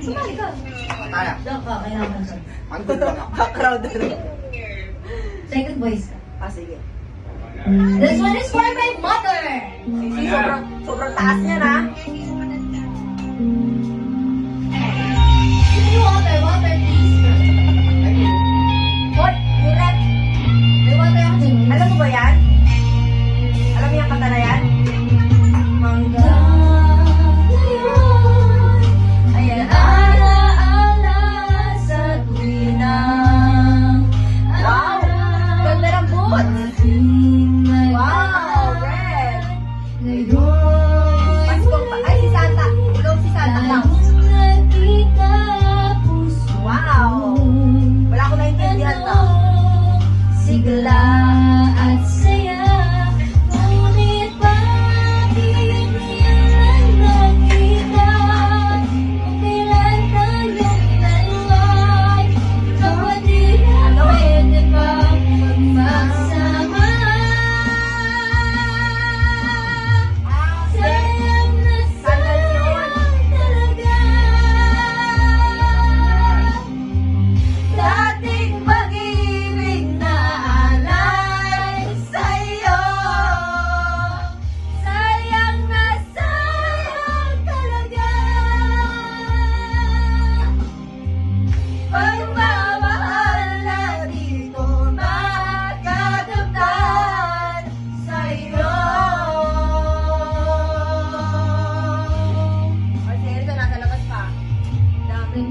Sumali ka. Kaya. Diyan ka, kailangan siya. Andun lang ako. Background na rin. Second voice ka. Ah, sige. This one is for my mother! Sisi, sobrang taas niya na. Give me water, water please. Hoy, Juliet, May water ako dyan. alam mo ba yan? Alam mo yung kanta na yan? Mangga ngayon ay alaala sa tuwinang Wow! Ganda ng boots! Wow, red! Paskong pa. Ay, si Santa. Tulog si Santa Claus. Wow! Wala ko naintindihan to. Sigla at saya, ngunit bakit yan nakita? Kung kailan tayong dalawa, kapatid na pwede bang magmagsama? Sayang na sayang talaga. Dating pag-ibig na alay sa'yo. Sayang na sayang talaga. Pagmamahal na di ko makadamdan sa'yo. Ay, si Erika nasa labas pa. Daming